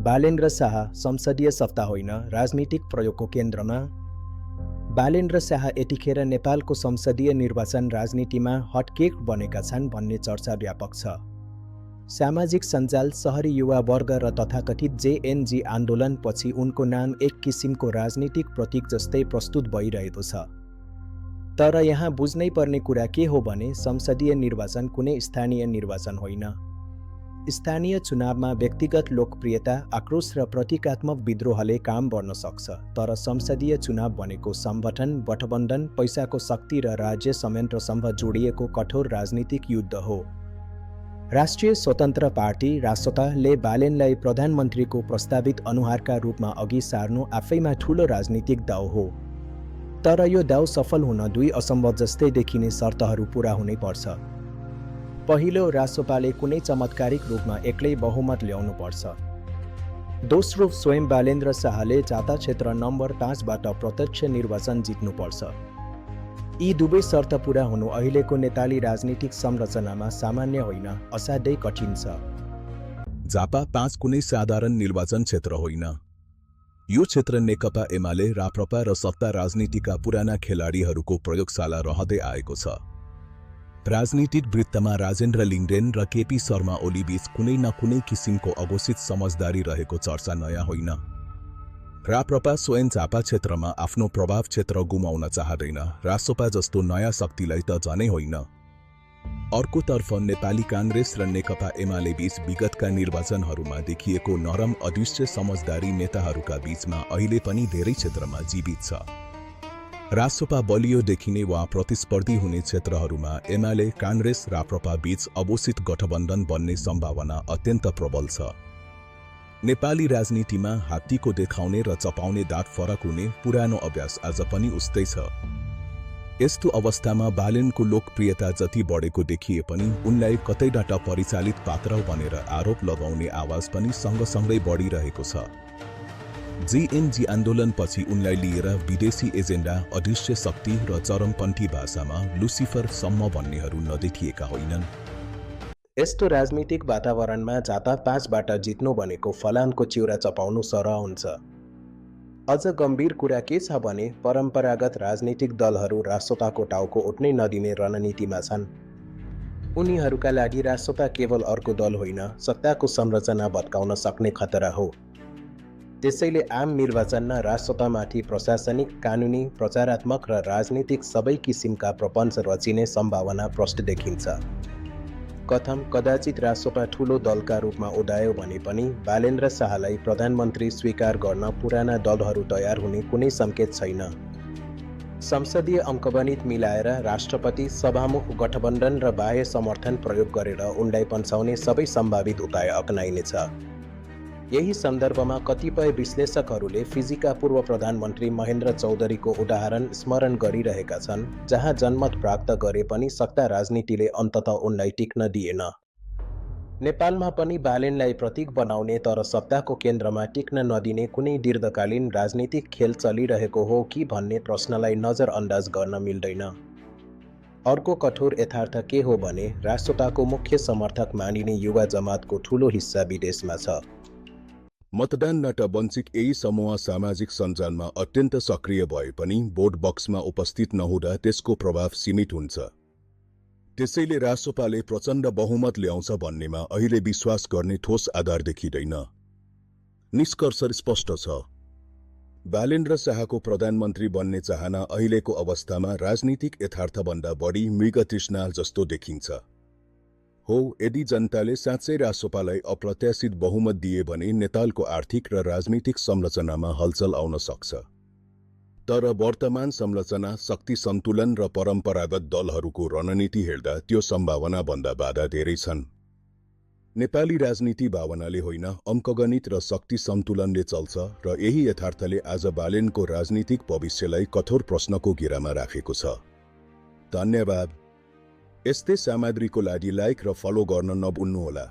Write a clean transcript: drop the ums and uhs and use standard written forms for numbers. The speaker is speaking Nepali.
बालेन्द्र शाह संसदीय सत्ता होइन, राजनीतिक प्रयोगको केन्द्रमा। बालेन्द्र शाह यतिखेर नेपालको संसदीय निर्वाचन राजनीतिमा हटकेक बनेका छन् भन्ने चर्चा व्यापक छ। सामाजिक सञ्जाल, सहरी युवा वर्ग र तथाकथित जेएनजी आन्दोलनपछि उनको नाम एक किसिमको राजनीतिक प्रतीक जस्तै प्रस्तुत भइरहेको छ। तर यहाँ बुझ्नै पर्ने कुरा के हो भने संसदीय निर्वाचन कुनै स्थानीय निर्वाचन होइन। स्थानीय चुनावमा व्यक्तिगत लोकप्रियता, आक्रोश र प्रतीकात्मक विद्रोहले काम गर्न सक्छ, तर संसदीय चुनाव भनेको संगठन, गठबन्धन, पैसाको शक्ति र राज्य संयन्त्रसँग जोडिएको कठोर राजनीतिक युद्ध हो। राष्ट्रिय स्वतन्त्र पार्टी रासपाले बालेनलाई प्रधानमन्त्रीको प्रस्तावित अनुहारका रूपमा अघि सार्नु आफैमा ठूलो राजनीतिक दाउ हो। तर यो दाउ सफल हुन दुई असम्भव जस्तै देखिने शर्तहरू पूरा हुनै पर्छ। पहिलो, रासपाले कुनै चमत्कारिक रूपमा एक्लै बहुमत ल्याउनु पर्छ। दोस्रो, स्वयं बालेन्द्र शाहले जाता क्षेत्र नम्बर 5बाट प्रत्यक्ष निर्वाचन जित्नुपर्छ। यी दुवै शर्त पूरा हुनु अहिलेको नेपाली राजनीतिक संरचनामा सामान्य होइन, असाध्यै कठिन छ। झापा 5 कुनै साधारण निर्वाचन क्षेत्र होइन। यो क्षेत्र नेकपा एमाले, राप्रपा र सत्ता राजनीतिका पुराना खेलाडीहरूको प्रयोगशाला रहँदै आएको छ। राजनीतिक वृत्तमा राजेन्द्र लिङ्गदेन र केपी शर्मा ओली बीच कुनै न कुनै किसिमको अघोषित समझदारी रहेको चर्चा नयाँ होइन। राप्रपा स्वयं झापा क्षेत्रमा आफ्नो प्रभाव क्षेत्र गुमाउन चाहदैन, रासपा जस्तो नयाँ शक्तिलाई त झनै होइन। अर्कोतर्फ नेपाली काङ्ग्रेस र नेकपा एमाले बीच विगतका निर्वाचनहरूमा देखिएको नरम अदृश्य समझदारी नेताहरूका बीचमा अहिले पनि धेरै क्षेत्रमा जीवित छ। रासपा बलियो देखिने वा प्रतिस्पर्धी हुने क्षेत्रहरूमा एमाले, काङ्ग्रेस, राप्रपा बीच अघोषित गठबन्धन बन्ने सम्भावना अत्यन्त प्रबल छ। नेपाली राजनीतिमा हात्तीको देखाउने र चपाउने दाँत फरक हुने पुरानो अभ्यास आज पनि उस्तै छ। यस्तो अवस्थामा बालेनको लोकप्रियता जति बढेको देखिए पनि उनलाई कतैबाट परिचालित पात्र बनेर आरोप लगाउने आवाज पनि सँगसँगै बढिरहेको छ। जेएनजी आन्दोलनपछि उनलाई लिएर विदेशी एजेन्डा, अदृश्य शक्ति र चरमपन्थी भाषामा लुसिफर सम्म भन्नेहरू नदेखिएका होइनन्। यस्तो राजनीतिक वातावरणमा जाता 5बाट जित्नु भनेको फलामको चिउरा चपाउनु सरह हुन्छ। अझ गम्भीर कुरा के छ भने परम्परागत राजनीतिक दलहरू रासपाको टाउको उठ्नै नदिने रणनीतिमा छन्। उनीहरूका लागि रासपा केवल अर्को दल होइन, सत्ताको संरचना भत्काउन सक्ने खतरा हो। त्यसैले आम निर्वाचनमा रासपामाथि प्रशासनिक, कानुनी, प्रचारात्मक र राजनीतिक सबै किसिमका प्रपञ्च रचिने सम्भावना प्रष्ट देखिन्छ। कथम कदाचित रासपा ठूलो दलका रूपमा उदायो भने पनि बालेन्द्र शाहलाई प्रधानमन्त्री स्वीकार गर्न पुराना दलहरू तयार हुने कुनै सङ्केत छैन। संसदीय अङ्कगणित मिलाएर राष्ट्रपति, सभामुख गठबन्धन र बाह्य समर्थन प्रयोग गरेर उनलाई पन्छाउने सबै सम्भावित उपाय अपनाइनेछ। यही सन्दर्भमा कतिपय विश्लेषकहरूले फिजीका पूर्व प्रधानमन्त्री महेन्द्र चौधरीको उदाहरण स्मरण गरिरहेका छन्, जहाँ जनमत प्राप्त गरे पनि सत्ता राजनीतिले अन्ततः उनलाई टिक्न दिएन। नेपालमा पनि बालेनलाई प्रतीक बनाउने तर सत्ताको केन्द्रमा टिक्न नदिने कुनै दीर्घकालीन राजनीतिक खेल चलिरहेको हो कि भन्ने प्रश्नलाई नजरअन्दाज गर्न मिल्दैन। अर्को कठोर यथार्थ के हो भने रासपाको मुख्य समर्थक मानिने युवा जमातको ठूलो हिस्सा विदेशमा छ। मतदानबाट वञ्चित यही समूह सामाजिक सञ्जालमा अत्यन्त सक्रिय भए पनि भोट बक्समा उपस्थित नहुँदा त्यसको प्रभाव सीमित हुन्छ। त्यसैले रासपाले प्रचण्ड बहुमत ल्याउँछ भन्नेमा अहिले विश्वास गर्ने ठोस आधार देखिँदैन। निष्कर्ष स्पष्ट छ। बालेन्द्र शाहको प्रधानमन्त्री बन्ने चाहना अहिलेको अवस्थामा राजनीतिक यथार्थभन्दा बढी मृगतृष्णा जस्तो देखिन्छ। हो, यदि जनताले साँच्चै रासपालाई अप्रत्याशित बहुमत दिए भने नेपालको आर्थिक र राजनीतिक संरचनामा हलचल आउन सक्छ। तर वर्तमान संरचना, शक्ति सन्तुलन र परम्परागत दलहरूको रणनीति हेर्दा त्यो सम्भावनाभन्दा बाधा धेरै छन्। नेपाली राजनीति भावनाले होइन, अङ्कगणित र शक्ति सन्तुलनले चल्छ र यही यथार्थले आज बालेनको राजनीतिक भविष्यलाई कठोर प्रश्नको घेरामा राखेको छ। धन्यवाद। यस्तै सामग्रीको लागि लाइक र फलो गर्न नभुल्नुहोला।